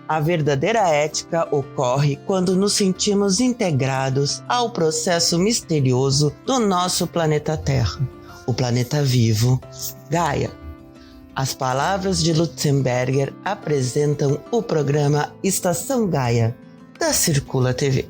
A verdadeira ética ocorre quando nos sentimos integrados ao processo misterioso do nosso planeta Terra, o planeta vivo, Gaia. As palavras de Lutzenberger apresentam o programa Estação Gaia, da Circula TV.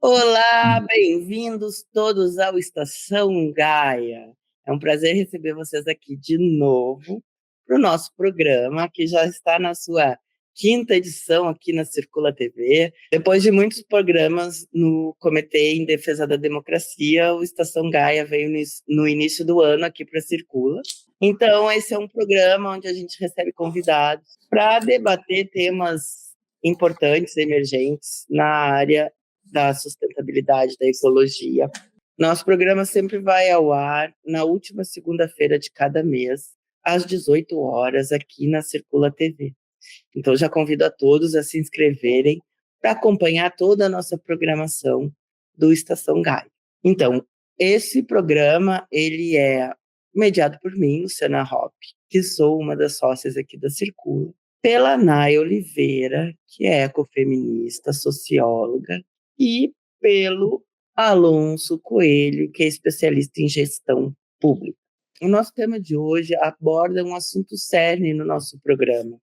Olá, bem-vindos todos ao Estação Gaia. É um prazer receber vocês aqui de novo para o nosso programa, que já está na sua quinta edição aqui na Circula TV. Depois de muitos programas no Comitê em Defesa da Democracia, o Estação Gaia veio no início do ano aqui para a Circula. Então, esse é um programa onde a gente recebe convidados para debater temas importantes, emergentes, na área da sustentabilidade, da ecologia. Nosso programa sempre vai ao ar na última segunda-feira de cada mês, às 18 horas, aqui na Circula TV. Então, já convido a todos a se inscreverem para acompanhar toda a nossa programação do Estação Gaia. Então, esse programa, ele é mediado por mim, Luciana Hoppe, que sou uma das sócias aqui da Circula, pela Nay Oliveira, que é ecofeminista, socióloga, e pelo Alonso Coelho, que é especialista em gestão pública. O nosso tema de hoje aborda um assunto cerne no nosso programa,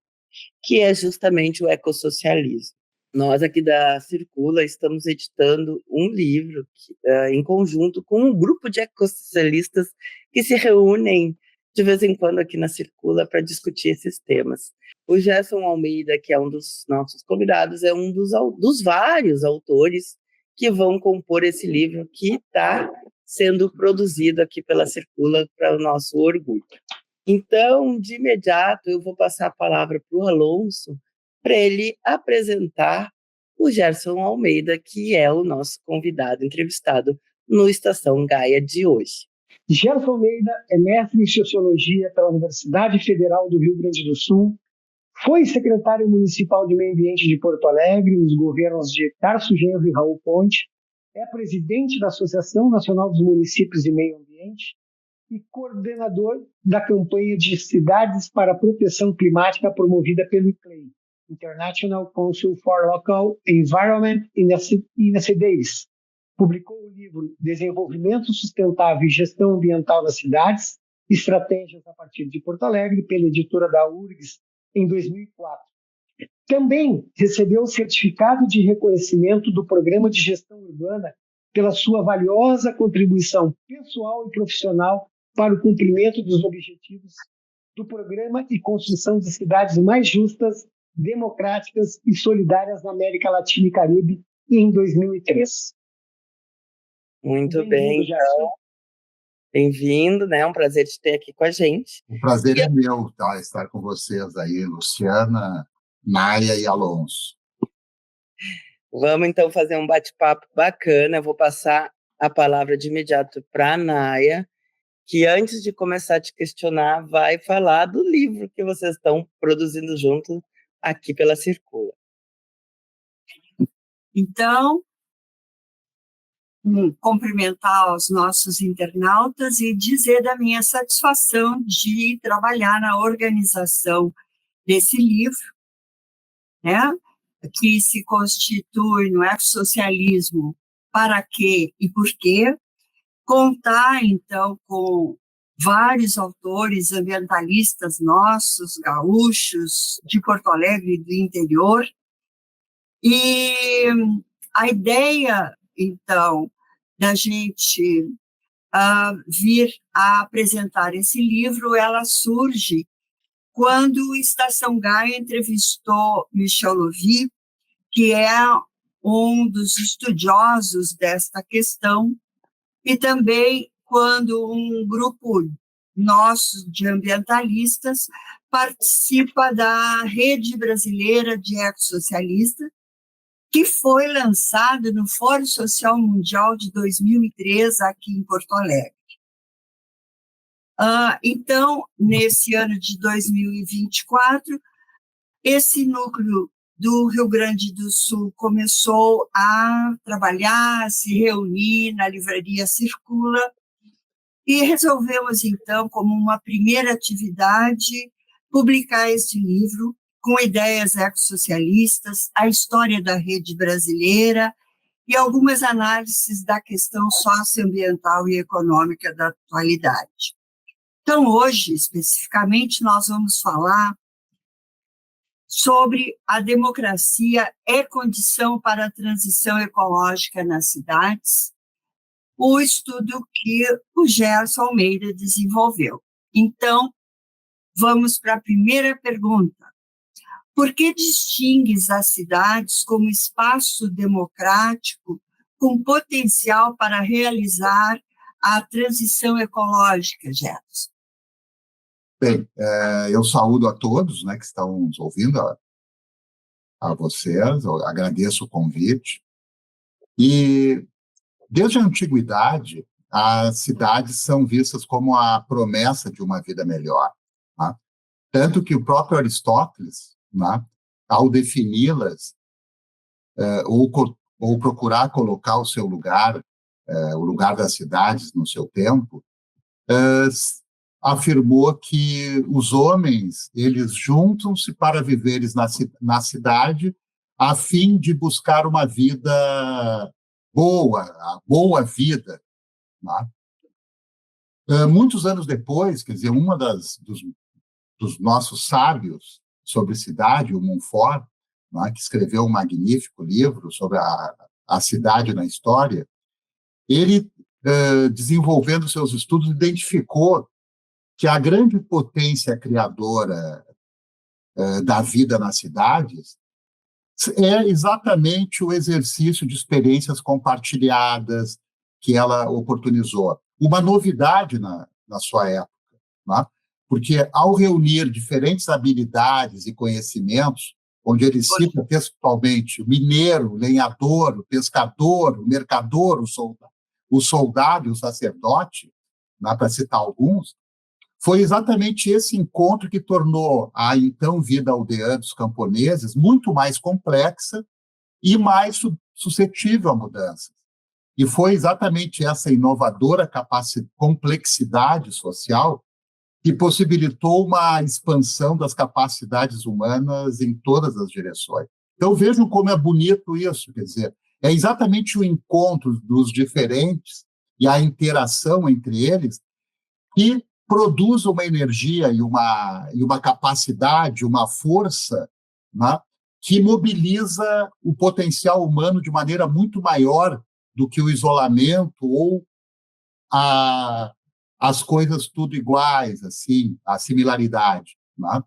que é justamente o ecossocialismo. Nós aqui da Circula estamos editando um livro em conjunto com um grupo de ecossocialistas que se reúnem de vez em quando aqui na Circula para discutir esses temas. O Gerson Almeida, que é um dos nossos convidados, é um dos vários autores que vão compor esse livro que está sendo produzido aqui pela Circula para o nosso orgulho. Então, de imediato, eu vou passar a palavra para o Alonso para ele apresentar o Gerson Almeida, que é o nosso convidado entrevistado no Estação Gaia de hoje. Gerson Almeida é mestre em Sociologia pela Universidade Federal do Rio Grande do Sul, foi secretário municipal de Meio Ambiente de Porto Alegre nos governos de Tarso Genro e Raul Ponte, é presidente da Associação Nacional dos Municípios de Meio Ambiente e coordenador da campanha de Cidades para a Proteção Climática promovida pelo ICLEI, International Council for Local Environment in Cities. Publicou o livro Desenvolvimento Sustentável e Gestão Ambiental das Cidades, Estratégias a partir de Porto Alegre, pela editora da URGS, em 2004. Também recebeu o certificado de reconhecimento do Programa de Gestão Urbana pela sua valiosa contribuição pessoal e profissional para o cumprimento dos objetivos do programa e construção de cidades mais justas, democráticas e solidárias na América Latina e Caribe em 2003. Muito bem, então. Bem-vindo, né? É um prazer te ter aqui com a gente. O prazer é meu, tá? Estar com vocês aí, Luciana, Naya e Alonso. Vamos, então, fazer um bate-papo bacana. Eu vou passar a palavra de imediato para a Naya, que antes de começar a te questionar, vai falar do livro que vocês estão produzindo junto aqui pela Circula. Então, cumprimentar os nossos internautas e dizer da minha satisfação de trabalhar na organização desse livro, né, que se constitui no ecossocialismo para quê e por quê, contar, então, com vários autores ambientalistas nossos, gaúchos, de Porto Alegre e do interior, e a ideia, então, da gente vir a apresentar esse livro, ela surge quando o Estação Gaia entrevistou Michel Lovy, que é um dos estudiosos desta questão, e também quando um grupo nosso de ambientalistas participa da Rede Brasileira de Ecossocialistas, que foi lançado no Fórum Social Mundial de 2003, aqui em Porto Alegre. Então, nesse ano de 2024, esse núcleo do Rio Grande do Sul começou a trabalhar, a se reunir na Livraria Circula, e resolvemos, então, como uma primeira atividade, publicar esse livro com ideias ecossocialistas, a história da rede brasileira e algumas análises da questão socioambiental e econômica da atualidade. Então, hoje, especificamente, nós vamos falar sobre a democracia é condição para a transição ecológica nas cidades, o estudo que o Gerson Almeida desenvolveu. Então, vamos para a primeira pergunta. Por que distingues as cidades como espaço democrático com potencial para realizar a transição ecológica, Gerson? Bem, eu saúdo a todos, né, que estão nos ouvindo, a vocês, eu agradeço o convite. E, desde a antiguidade, as cidades são vistas como a promessa de uma vida melhor, tá? Tanto que o próprio Aristóteles, né, ao defini-las, ou procurar colocar o seu lugar, o lugar das cidades no seu tempo, afirmou que os homens, eles juntam-se para viverem na cidade a fim de buscar uma vida boa, a boa vida, né? Muitos anos depois, quer dizer, dos nossos sábios sobre cidade, o Montfort, né, que escreveu um magnífico livro sobre a cidade na história, ele, desenvolvendo seus estudos, identificou que a grande potência criadora da vida nas cidades é exatamente o exercício de experiências compartilhadas que ela oportunizou. Uma novidade na sua época, né? Porque ao reunir diferentes habilidades e conhecimentos, onde ele cita textualmente o mineiro, o lenhador, o pescador, o mercador, o soldado e o sacerdote, né, para citar alguns, foi exatamente esse encontro que tornou a então vida aldeã dos camponeses muito mais complexa e mais suscetível a mudanças. E foi exatamente essa inovadora complexidade social que possibilitou uma expansão das capacidades humanas em todas as direções. Então, vejam como é bonito isso, quer dizer, é exatamente o encontro dos diferentes e a interação entre eles que produz uma energia e uma capacidade, uma força, né, que mobiliza o potencial humano de maneira muito maior do que o isolamento ou as coisas tudo iguais, assim, a similaridade, né?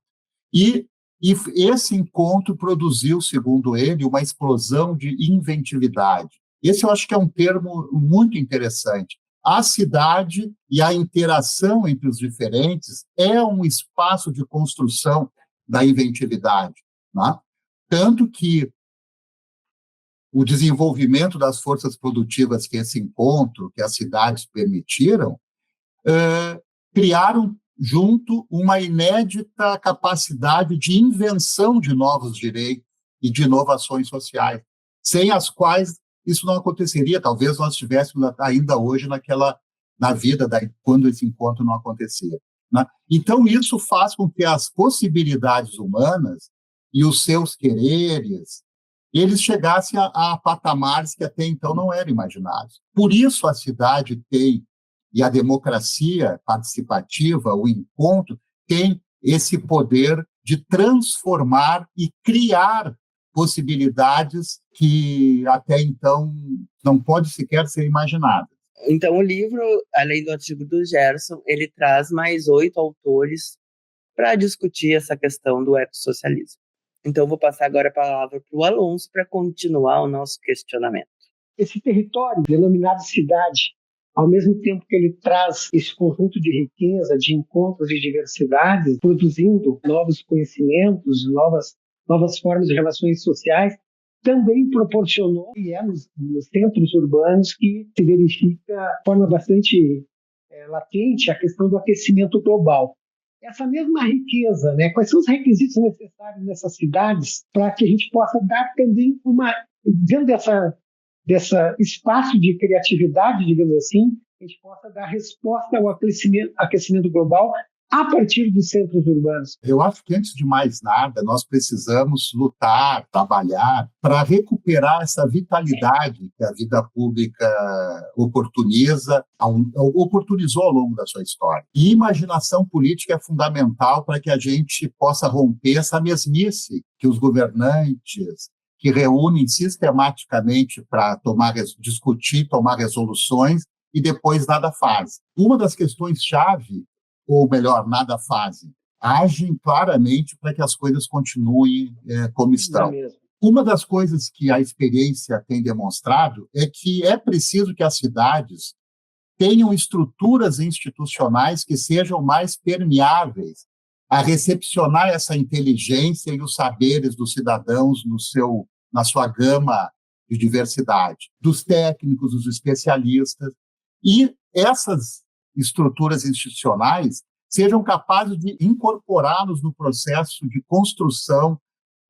E esse encontro produziu, segundo ele, uma explosão de inventividade. Esse eu acho que é um termo muito interessante. A cidade e a interação entre os diferentes é um espaço de construção da inventividade, né? Tanto que o desenvolvimento das forças produtivas que esse encontro, que as cidades permitiram, criaram junto uma inédita capacidade de invenção de novos direitos e de inovações sociais, sem as quais isso não aconteceria. Talvez nós estivéssemos ainda hoje na vida quando esse encontro não acontecia, né? Então, isso faz com que as possibilidades humanas e os seus quereres, eles chegassem a patamares que até então não eram imaginados. Por isso a cidade tem, e a democracia participativa, o encontro, tem esse poder de transformar e criar possibilidades que até então não pode sequer ser imaginada. Então, o livro, além do artigo do Gerson, ele traz mais 8 autores para discutir essa questão do ecossocialismo. Então, eu vou passar agora a palavra para o Alonso para continuar o nosso questionamento. Esse território, denominado cidade, ao mesmo tempo que ele traz esse conjunto de riqueza, de encontros e diversidades, produzindo novos conhecimentos, novas formas de relações sociais, também proporcionou, e é nos centros urbanos que se verifica de forma bastante latente a questão do aquecimento global. Essa mesma riqueza, né? Quais são os requisitos necessários nessas cidades para que a gente possa dar também dentro dessa espaço de criatividade, digamos assim, a gente possa dar resposta ao aquecimento global a partir dos centros urbanos? Eu acho que, antes de mais nada, nós precisamos lutar, trabalhar para recuperar essa vitalidade que a vida pública oportunizou ao longo da sua história. E imaginação política é fundamental para que a gente possa romper essa mesmice que os governantes, que reúnem sistematicamente para discutir, tomar resoluções e depois nada fazem. Uma das questões-chave, ou melhor, nada fazem, agem claramente para que as coisas continuem como estão. Uma das coisas que a experiência tem demonstrado é que é preciso que as cidades tenham estruturas institucionais que sejam mais permeáveis a recepcionar essa inteligência e os saberes dos cidadãos na sua gama de diversidade, dos técnicos, dos especialistas, e essas estruturas institucionais sejam capazes de incorporá-los no processo de construção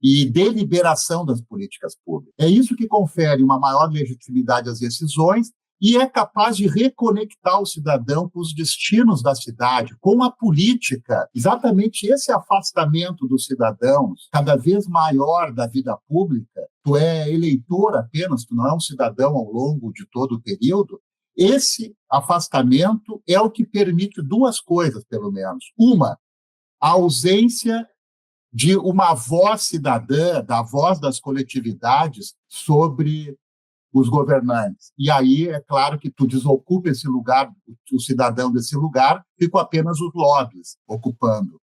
e deliberação das políticas públicas. É isso que confere uma maior legitimidade às decisões e é capaz de reconectar o cidadão com os destinos da cidade, com a política. Exatamente esse afastamento dos cidadãos, cada vez maior da vida pública. Tu é eleitor apenas, tu não é um cidadão ao longo de todo o período. Esse afastamento é o que permite duas coisas, pelo menos. Uma, a ausência de uma voz cidadã, da voz das coletividades sobre os governantes. E aí, é claro que tu desocupa esse lugar, o cidadão desse lugar, ficam apenas os lobbies ocupando.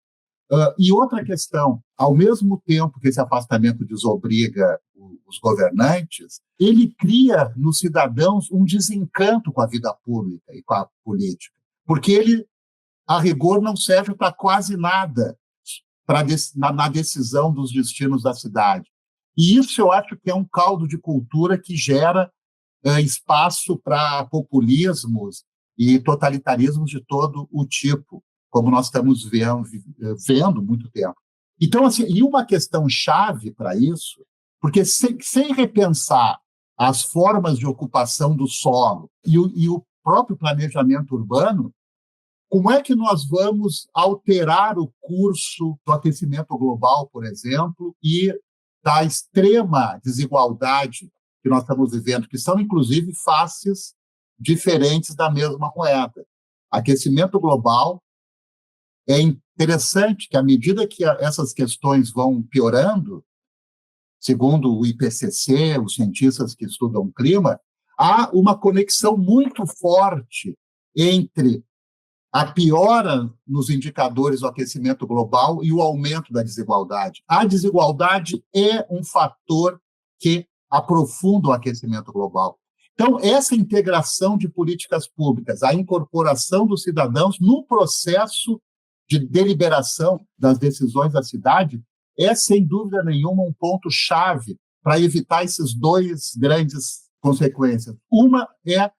E outra questão, ao mesmo tempo que esse afastamento desobriga os governantes, ele cria nos cidadãos um desencanto com a vida pública e com a política, porque ele, a rigor, não serve para quase nada na decisão dos destinos da cidade. E isso eu acho que é um caldo de cultura que gera espaço para populismos e totalitarismos de todo o tipo, como nós estamos vendo muito tempo. Então, assim, e uma questão chave para isso, porque sem repensar as formas de ocupação do solo e o próprio planejamento urbano, como é que nós vamos alterar o curso do aquecimento global, por exemplo, e da extrema desigualdade que nós estamos vivendo, que são, inclusive, faces diferentes da mesma moeda. Aquecimento global, é interessante que, à medida que essas questões vão piorando, segundo o IPCC, os cientistas que estudam o clima, há uma conexão muito forte entre a piora nos indicadores do aquecimento global e o aumento da desigualdade. A desigualdade é um fator que aprofunda o aquecimento global. Então, essa integração de políticas públicas, a incorporação dos cidadãos no processo de deliberação das decisões da cidade, é, sem dúvida nenhuma, um ponto-chave para evitar esses dois grandes consequências. Uma é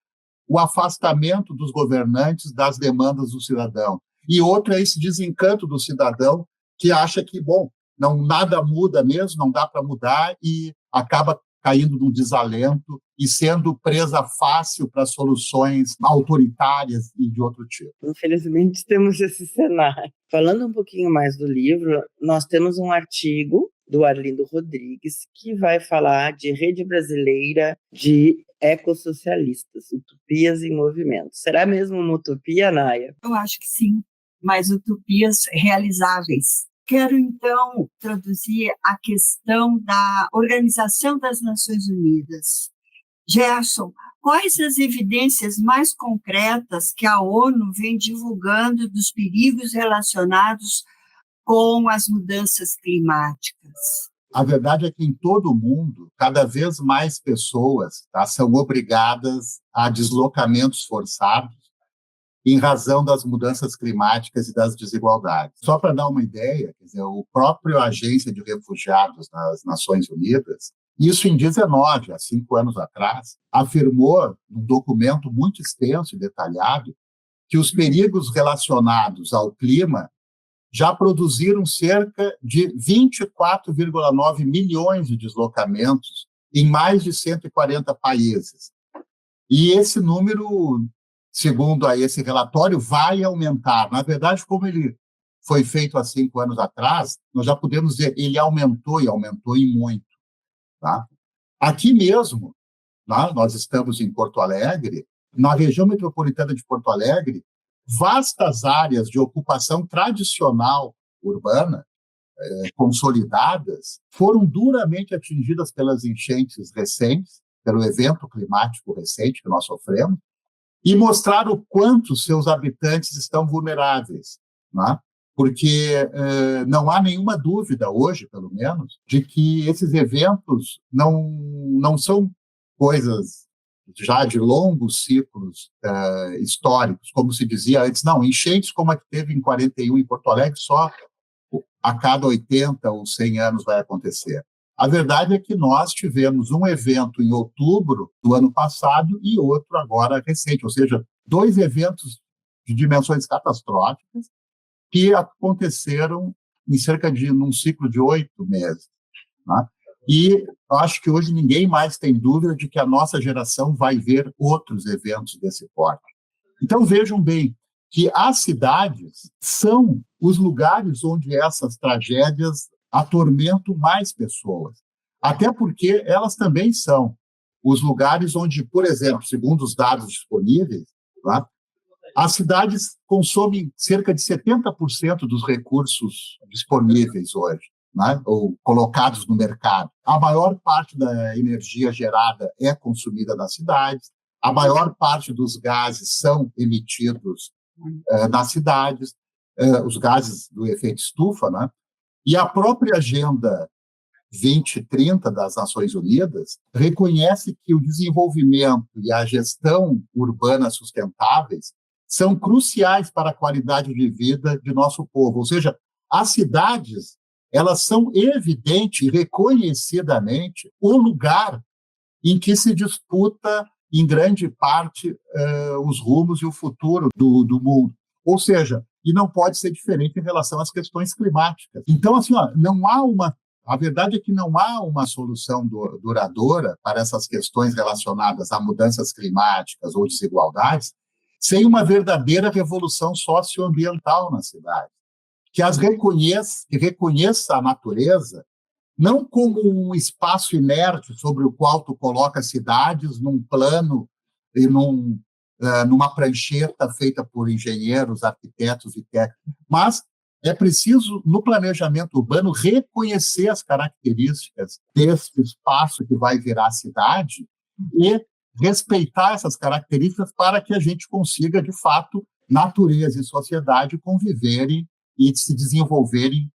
o afastamento dos governantes das demandas do cidadão. E outra é esse desencanto do cidadão que acha que, bom, nada muda mesmo, não dá para mudar e acaba caindo num desalento e sendo presa fácil para soluções autoritárias e de outro tipo. Infelizmente, temos esse cenário. Falando um pouquinho mais do livro, nós temos um artigo do Arlindo Rodrigues que vai falar de Rede Brasileira de Ecossocialistas, Utopias em Movimento. Será mesmo uma utopia, Naya? Eu acho que sim, mas utopias realizáveis. Quero, então, traduzir a questão da Organização das Nações Unidas. Gerson, quais as evidências mais concretas que a ONU vem divulgando dos perigos relacionados com as mudanças climáticas? A verdade é que em todo o mundo, cada vez mais pessoas são obrigadas a deslocamentos forçados em razão das mudanças climáticas e das desigualdades. Só para dar uma ideia, quer dizer, o próprio Agência de Refugiados das Nações Unidas, isso em 19, há 5 anos atrás, afirmou, num documento muito extenso e detalhado, que os perigos relacionados ao clima já produziram cerca de 24,9 milhões de deslocamentos em mais de 140 países. E esse número, segundo esse relatório, vai aumentar. Na verdade, como ele foi feito há 5 anos atrás, nós já podemos dizer, ele aumentou e aumentou em muito. Tá? Aqui mesmo, tá? Nós estamos em Porto Alegre, na região metropolitana de Porto Alegre, vastas áreas de ocupação tradicional urbana, consolidadas, foram duramente atingidas pelas enchentes recentes, pelo evento climático recente que nós sofremos, e mostrar o quanto seus habitantes estão vulneráveis, né? Porque não há nenhuma dúvida hoje, pelo menos, de que esses eventos não são coisas já de longos ciclos históricos, como se dizia antes. Não, enchentes como a que teve em 41 em Porto Alegre, só a cada 80 ou 100 anos vai acontecer. A verdade é que nós tivemos um evento em outubro do ano passado e outro agora recente, ou seja, 2 eventos de dimensões catastróficas que aconteceram em cerca de num ciclo de 8 meses. Né? E acho que hoje ninguém mais tem dúvida de que a nossa geração vai ver outros eventos desse porte. Então vejam bem que as cidades são os lugares onde essas tragédias atormentam mais pessoas. Até porque elas também são os lugares onde, por exemplo, segundo os dados disponíveis, tá, as cidades consomem cerca de 70% dos recursos disponíveis hoje, né, ou colocados no mercado. A maior parte da energia gerada é consumida nas cidades, a maior parte dos gases são emitidos nas cidades, os gases do efeito estufa, né? E a própria Agenda 2030 das Nações Unidas reconhece que o desenvolvimento e a gestão urbana sustentáveis são cruciais para a qualidade de vida de nosso povo. Ou seja, as cidades, elas são evidente e reconhecidamente o lugar em que se disputa, em grande parte, os rumos e o futuro do mundo. Ou seja, e não pode ser diferente em relação às questões climáticas. Então, assim, a verdade é que não há uma solução duradoura para essas questões relacionadas a mudanças climáticas ou desigualdades sem uma verdadeira revolução socioambiental na cidade, que reconheça a natureza não como um espaço inerte sobre o qual tu coloca cidades num plano e numa prancheta feita por engenheiros, arquitetos e técnicos, mas é preciso, no planejamento urbano, reconhecer as características desse espaço que vai virar cidade e respeitar essas características para que a gente consiga, de fato, natureza e sociedade conviverem e se desenvolverem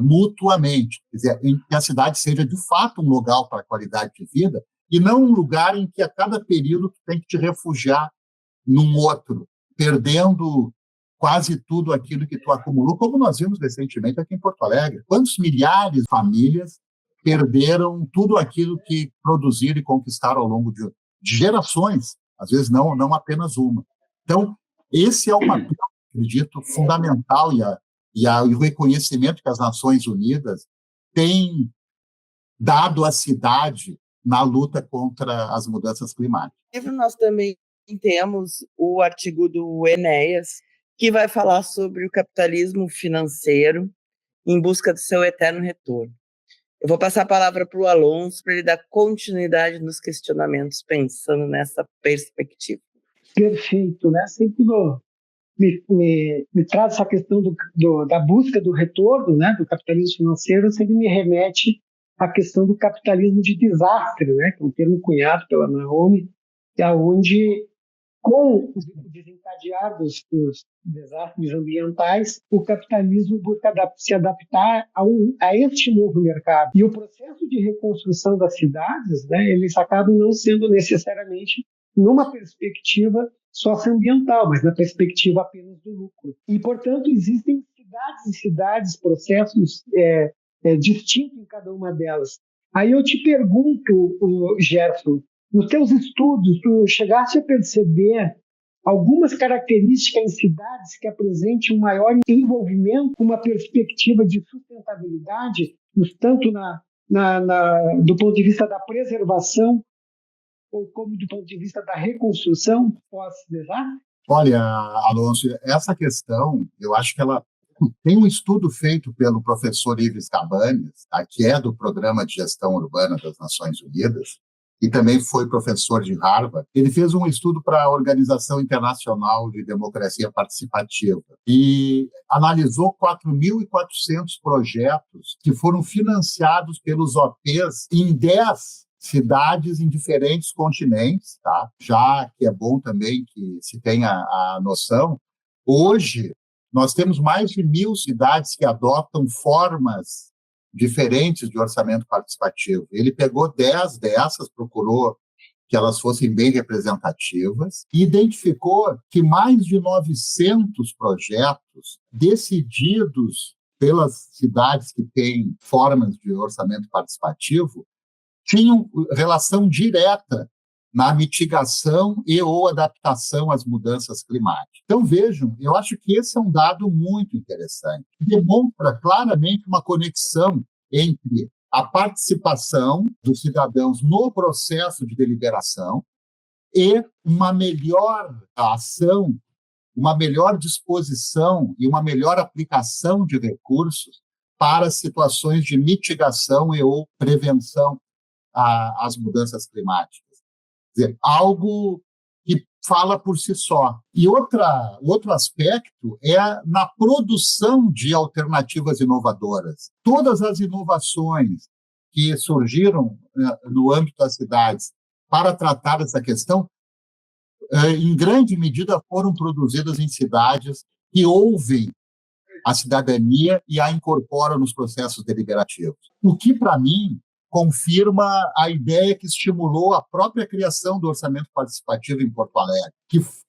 mutuamente. Quer dizer, que a cidade seja, de fato, um lugar para a qualidade de vida e não um lugar em que, a cada período, tu tem que te refugiar num outro, perdendo quase tudo aquilo que tu acumulou, como nós vimos recentemente aqui em Porto Alegre. Quantos milhares de famílias perderam tudo aquilo que produziram e conquistaram ao longo de gerações, às vezes não apenas uma. Então, esse é o papel, acredito, fundamental e o reconhecimento que as Nações Unidas têm dado à cidade na luta contra as mudanças climáticas. Nós também temos o artigo do Enéas, que vai falar sobre o capitalismo financeiro em busca do seu eterno retorno. Eu vou passar a palavra para o Alonso para ele dar continuidade nos questionamentos, pensando nessa perspectiva. Perfeito, né? Sempre me traz essa questão da busca do retorno, né, do capitalismo financeiro, sempre me remete à questão do capitalismo de desastre, né, que é um termo cunhado pela Naomi, onde, com os desencadeados dos desastres ambientais, o capitalismo busca se adaptar a este novo mercado. E o processo de reconstrução das cidades, né, eles acabam não sendo necessariamente numa perspectiva socioambiental, mas na perspectiva apenas do lucro. E, portanto, existem cidades e cidades, processos distintos em cada uma delas. Aí eu te pergunto, Gerson, nos teus estudos, tu chegaste a perceber algumas características em cidades que apresentem um maior envolvimento com uma perspectiva de sustentabilidade, tanto do ponto de vista da preservação ou como do ponto de vista da reconstrução pós-desastre? Olha, Alonso, essa questão, eu acho que ela Tem um estudo feito pelo professor Ives Cabanes, que é do Programa de Gestão Urbana das Nações Unidas, e também foi professor de Harvard. Ele fez um estudo para a Organização Internacional de Democracia Participativa e analisou 4.400 projetos que foram financiados pelos OPs em 10 cidades em diferentes continentes, tá? Já que é bom também que se tenha a noção, hoje nós temos mais de 1.000 cidades que adotam formas diferentes de orçamento participativo. Ele pegou 10 dessas, procurou que elas fossem bem representativas e identificou que mais de 900 projetos decididos pelas cidades que têm formas de orçamento participativo tinham relação direta na mitigação e ou adaptação às mudanças climáticas. Então, vejam, eu acho que esse é um dado muito interessante. Demonstra claramente uma conexão entre a participação dos cidadãos no processo de deliberação e uma melhor ação, uma melhor disposição e uma melhor aplicação de recursos para situações de mitigação e ou prevenção às mudanças climáticas. Quer dizer, algo que fala por si só. E outro aspecto é na produção de alternativas inovadoras. Todas as inovações que surgiram no âmbito das cidades para tratar essa questão, em grande medida foram produzidas em cidades que ouvem a cidadania e a incorporam nos processos deliberativos. O que, para mim, confirma a ideia que estimulou a própria criação do orçamento participativo em Porto Alegre,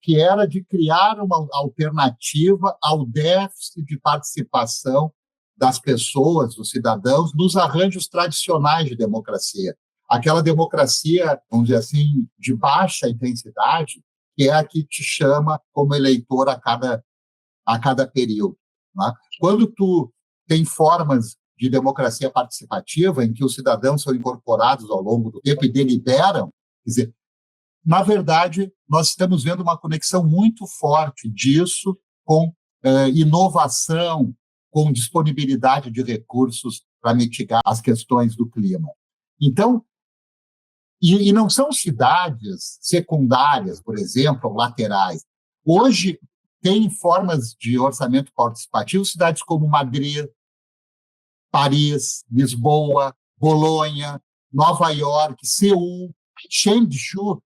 que era de criar uma alternativa ao déficit de participação das pessoas, dos cidadãos, nos arranjos tradicionais de democracia. Aquela democracia, vamos dizer assim, de baixa intensidade, que é a que te chama como eleitor a cada período. Né? Quando tu tem formas de democracia participativa, em que os cidadãos são incorporados ao longo do tempo e deliberam, quer dizer, na verdade, nós estamos vendo uma conexão muito forte disso com inovação, com disponibilidade de recursos para mitigar as questões do clima. Então, e não são cidades secundárias, por exemplo, ou laterais. Hoje, tem formas de orçamento participativo, cidades como Madrid, Paris, Lisboa, Bolonha, Nova York, Seul, Chengdu,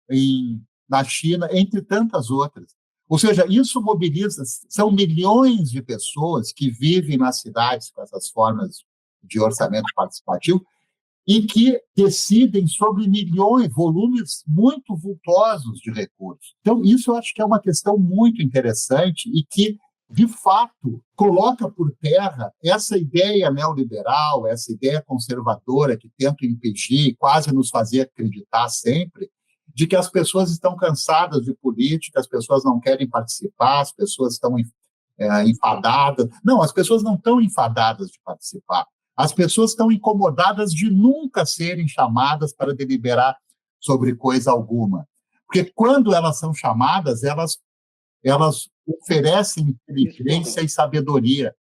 na China, entre tantas outras. Ou seja, isso mobiliza, são milhões de pessoas que vivem nas cidades com essas formas de orçamento participativo e que decidem sobre milhões, volumes muito vultosos de recursos. Então, isso eu acho que é uma questão muito interessante e que, de fato, coloca por terra essa ideia neoliberal, essa ideia conservadora que tenta impedir, quase nos fazer acreditar sempre, de que as pessoas estão cansadas de política, as pessoas não querem participar, as pessoas estão enfadadas. Não, as pessoas não estão enfadadas de participar. As pessoas estão incomodadas de nunca serem chamadas para deliberar sobre coisa alguma. Porque quando elas são chamadas, elas oferecem inteligência e sabedoria.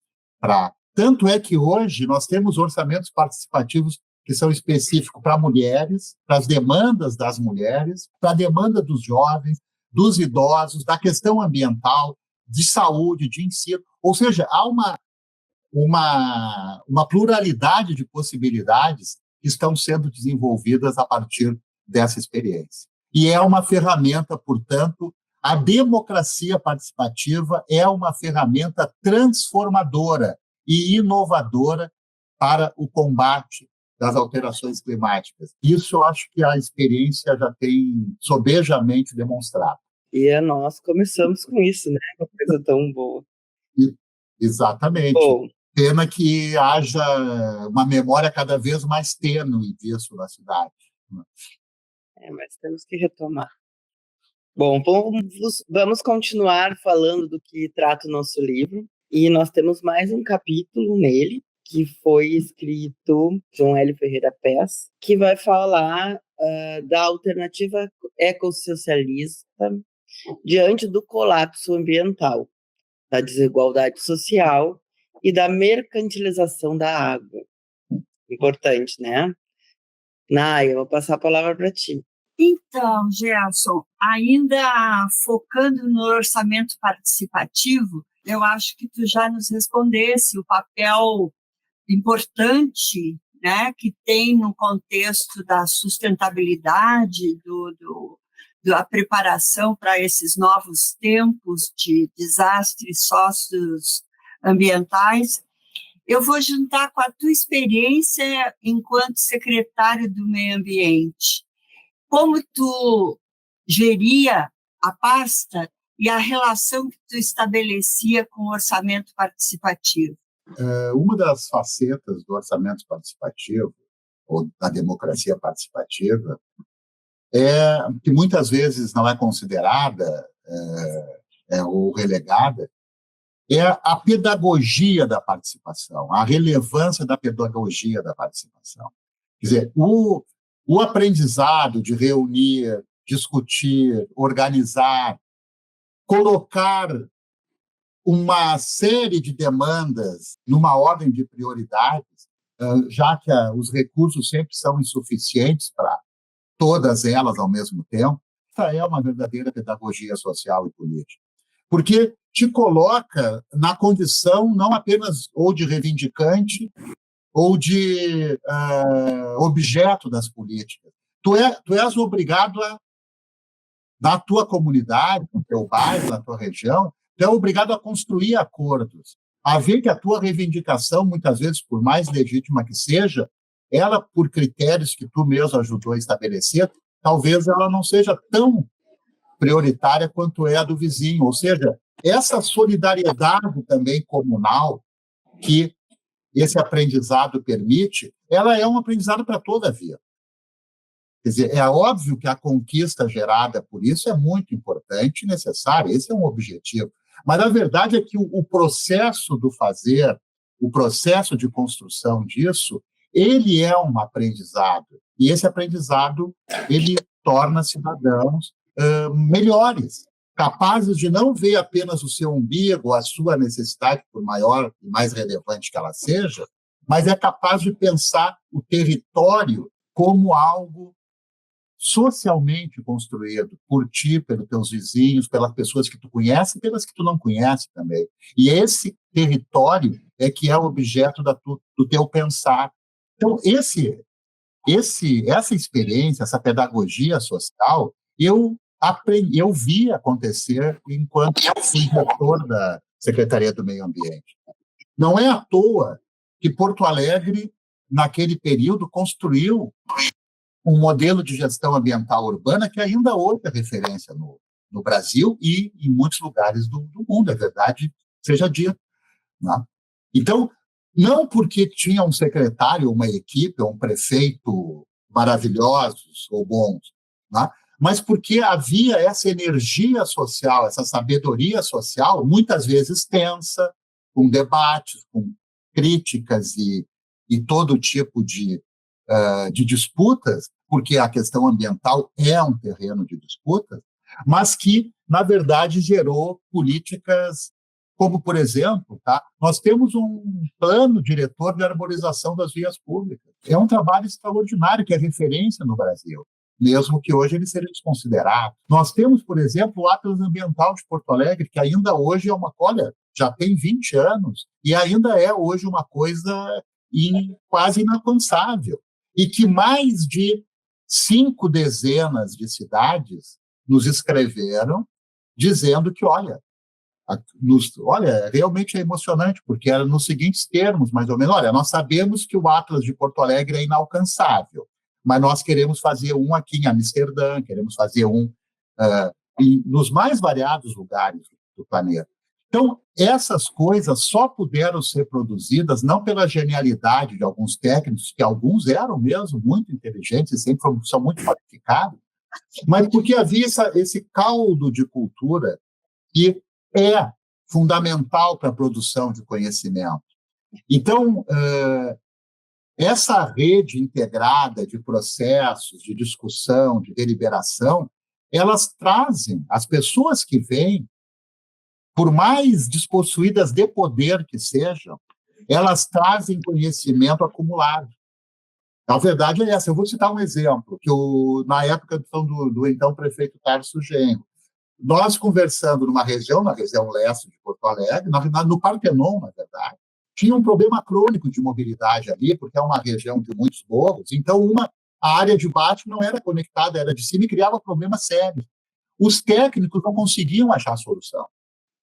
Tanto é que hoje nós temos orçamentos participativos que são específicos para mulheres, para as demandas das mulheres, para a demanda dos jovens, dos idosos, da questão ambiental, de saúde, de ensino. Ou seja, há uma pluralidade de possibilidades que estão sendo desenvolvidas a partir dessa experiência. E é uma ferramenta, portanto, a democracia participativa é uma ferramenta transformadora e inovadora para o combate das alterações climáticas. Isso eu acho que a experiência já tem sobejamente demonstrado. E nós começamos com isso, né? Uma coisa tão boa. Exatamente. Bom, pena que haja uma memória cada vez mais tênue disso na cidade. Mas temos que retomar. Bom, vamos continuar falando do que trata o nosso livro. E nós temos mais um capítulo nele, que foi escrito João Hélio Ferreira Pes, que vai falar da alternativa ecossocialista diante do colapso ambiental, da desigualdade social e da mercantilização da água. Importante, né? Naya, eu vou passar a palavra para ti. Então, Gerson, ainda focando no orçamento participativo, eu acho que tu já nos respondesse o papel importante, né, que tem no contexto da sustentabilidade, da preparação para esses novos tempos de desastres socioambientais. Eu vou juntar com a tua experiência enquanto secretário do Meio Ambiente. Como tu geria a pasta e a relação que tu estabelecia com o orçamento participativo? Uma das facetas do orçamento participativo, ou da democracia participativa, que muitas vezes não é considerada ou relegada, é a pedagogia da participação, a relevância da pedagogia da participação. Quer dizer, o aprendizado de reunir, discutir, organizar, colocar uma série de demandas numa ordem de prioridades, já que os recursos sempre são insuficientes para todas elas ao mesmo tempo, essa é uma verdadeira pedagogia social e política. Porque te coloca na condição não apenas ou de reivindicante ou de objeto das políticas. Tu és obrigado na tua comunidade, no teu bairro, na tua região, tu é obrigado a construir acordos, a ver que a tua reivindicação, muitas vezes, por mais legítima que seja, ela, por critérios que tu mesmo ajudou a estabelecer, talvez ela não seja tão prioritária quanto é a do vizinho. Ou seja, essa solidariedade também comunal que esse aprendizado permite, ela é um aprendizado para toda a vida. Quer dizer, é óbvio que a conquista gerada por isso é muito importante e necessária, esse é um objetivo. Mas a verdade é que o processo do fazer, o processo de construção disso, ele é um aprendizado. E esse aprendizado, ele torna cidadãos melhores, capazes de não ver apenas o seu umbigo, a sua necessidade, por maior e mais relevante que ela seja, mas é capaz de pensar o território como algo socialmente construído por ti, pelos teus vizinhos, pelas pessoas que tu conhece e pelas que tu não conhece também. E esse território é que é o objeto do teu pensar. Então, essa experiência, essa pedagogia social, eu vi acontecer enquanto fui reitor da Secretaria do Meio Ambiente. Não é à toa que Porto Alegre, naquele período, construiu um modelo de gestão ambiental urbana que ainda hoje é referência no Brasil e em muitos lugares do mundo, é verdade, seja dito. Né? Então, não porque tinha um secretário, uma equipe, um prefeito maravilhosos ou bons, né? Mas porque havia essa energia social, essa sabedoria social, muitas vezes tensa, com debates, com críticas e todo tipo de disputas, porque a questão ambiental é um terreno de disputas, mas que, na verdade, gerou políticas como, por exemplo, nós temos um plano diretor de arborização das vias públicas. É um trabalho extraordinário, que é referência no Brasil, mesmo que hoje ele seja desconsiderado. Nós temos, por exemplo, o Atlas Ambiental de Porto Alegre, que ainda hoje é já tem 20 anos, e ainda é hoje uma coisa quase inalcançável. E que mais de 5 dezenas de cidades nos escreveram dizendo que, olha, realmente é emocionante, porque era nos seguintes termos, mais ou menos, olha, nós sabemos que o Atlas de Porto Alegre é inalcançável, mas nós queremos fazer um aqui em Amsterdã, queremos fazer um nos mais variados lugares do planeta. Então, essas coisas só puderam ser produzidas não pela genialidade de alguns técnicos, que alguns eram mesmo muito inteligentes e sempre são muito qualificados, mas porque havia esse caldo de cultura que é fundamental para a produção de conhecimento. Então, essa rede integrada de processos, de discussão, de deliberação, elas trazem as pessoas que vêm, por mais despossuídas de poder que sejam, elas trazem conhecimento acumulado. A verdade é essa. Eu vou citar um exemplo, que na época do então prefeito Tarso Genro, nós conversando na região leste de Porto Alegre, no Partenon, na verdade, tinha um problema crônico de mobilidade ali, porque é uma região de muitos morros, então a área de baixo não era conectada, era de cima e criava problemas sérios. Os técnicos não conseguiam achar solução.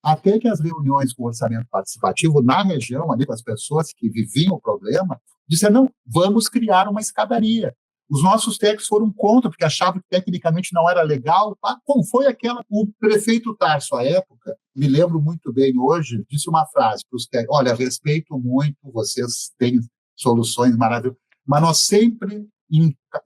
Até que as reuniões com orçamento participativo na região, ali com as pessoas que viviam o problema, disseram, não, vamos criar uma escadaria. Os nossos técnicos foram contra, porque achavam que tecnicamente não era legal. Bom, foi o prefeito Tarso, à época, me lembro muito bem hoje, disse uma frase para os técnicos, olha, respeito muito, vocês têm soluções maravilhosas, mas nós sempre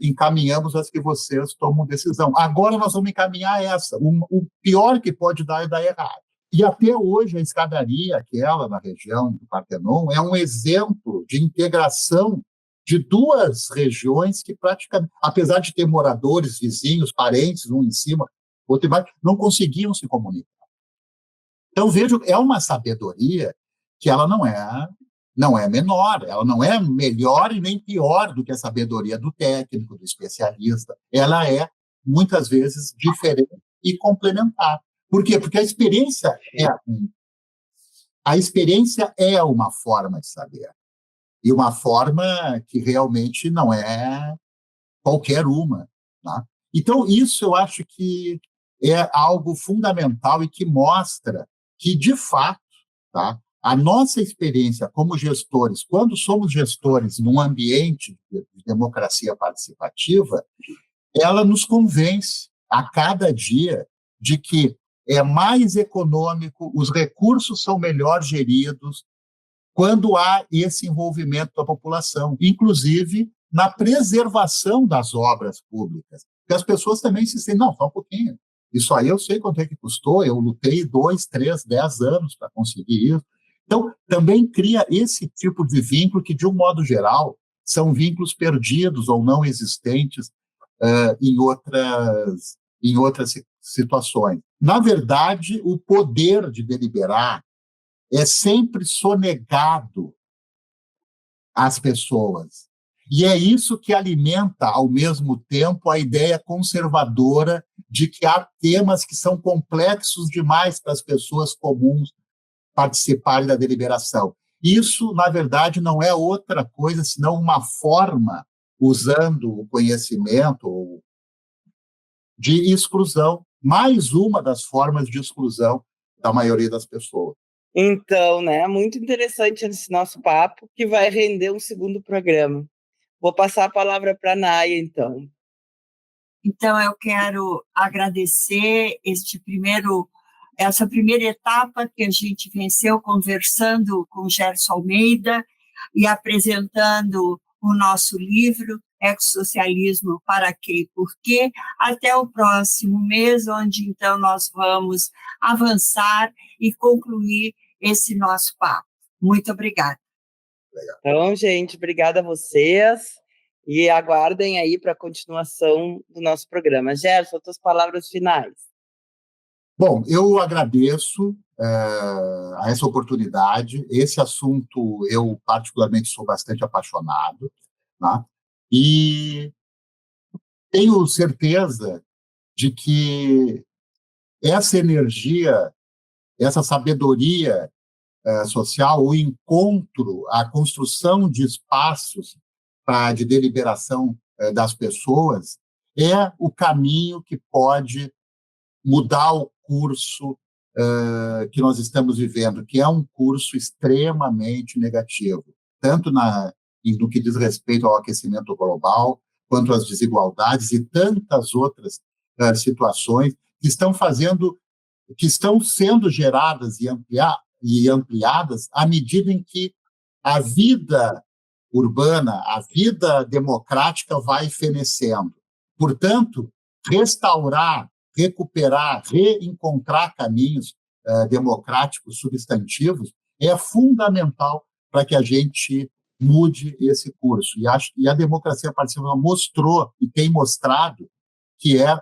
encaminhamos as que vocês tomam decisão. Agora nós vamos encaminhar essa. O pior que pode dar é dar errado. E até hoje a escadaria, aquela na região do Partenon, é um exemplo de integração de duas regiões que praticamente, apesar de ter moradores, vizinhos, parentes, um em cima, outro embaixo, não conseguiam se comunicar. Então, vejo, é uma sabedoria que ela não é menor, ela não é melhor e nem pior do que a sabedoria do técnico, do especialista. Ela é, muitas vezes, diferente e complementar. Por quê? Porque a experiência é uma forma de saber. E uma forma que realmente não é qualquer uma. Tá? Então, isso eu acho que é algo fundamental e que mostra que, de fato, tá, a nossa experiência como gestores, quando somos gestores num ambiente de democracia participativa, ela nos convence a cada dia de que é mais econômico, os recursos são melhor geridos quando há esse envolvimento da população, inclusive na preservação das obras públicas. Porque as pessoas também se sentem, não, só um pouquinho, isso aí eu sei quanto é que custou, eu lutei 2, 3, 10 anos para conseguir isso. Então, também cria esse tipo de vínculo que, de um modo geral, são vínculos perdidos ou não existentes em outras situações. Na verdade, o poder de deliberar é sempre sonegado às pessoas. E é isso que alimenta, ao mesmo tempo, a ideia conservadora de que há temas que são complexos demais para as pessoas comuns participarem da deliberação. Isso, na verdade, não é outra coisa senão uma forma, usando o conhecimento, de exclusão, mais uma das formas de exclusão da maioria das pessoas. Então, né, muito interessante esse nosso papo, que vai render um segundo programa. Vou passar a palavra para a Naya, então. Então, eu quero agradecer essa primeira etapa que a gente venceu conversando com Gerson Almeida e apresentando o nosso livro, Ecossocialismo, para quê e por quê, até o próximo mês, onde, então, nós vamos avançar e concluir esse nosso papo. Muito obrigada. Então, gente, obrigada a vocês e aguardem aí para a continuação do nosso programa. Gerson, tuas palavras finais. Bom, eu agradeço a essa oportunidade. Esse assunto eu, particularmente, sou bastante apaixonado, tá? E tenho certeza de que essa energia, essa sabedoria social, o encontro, a construção de espaços de deliberação das pessoas é o caminho que pode mudar o curso que nós estamos vivendo, que é um curso extremamente negativo, tanto no que diz respeito ao aquecimento global, quanto às desigualdades e tantas outras situações que estão sendo geradas e ampliadas à medida em que a vida urbana, a vida democrática vai fenecendo. Portanto, restaurar, recuperar, reencontrar caminhos democráticos substantivos é fundamental para que a gente mude esse curso. E a democracia participativa mostrou e tem mostrado que é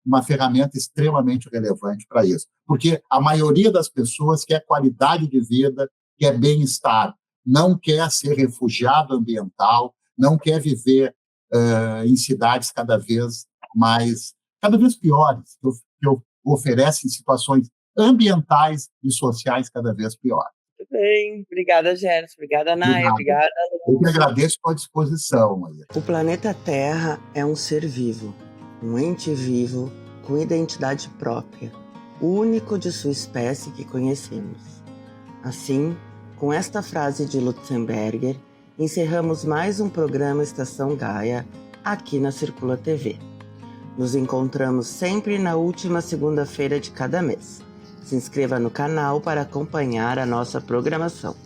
uma ferramenta extremamente relevante para isso. Porque a maioria das pessoas quer qualidade de vida, quer bem-estar. não quer ser refugiado ambiental, não quer viver em cidades cada vez piores, que oferecem situações ambientais e sociais cada vez piores. Muito bem, obrigada, Gerson, obrigada, Naya, obrigada. Eu que agradeço a disposição. O planeta Terra é um ser vivo, um ente vivo com identidade própria, único de sua espécie que conhecemos. Assim, com esta frase de Lutzenberger, encerramos mais um programa Estação Gaia aqui na Circula TV. Nos encontramos sempre na última segunda-feira de cada mês. Se inscreva no canal para acompanhar a nossa programação.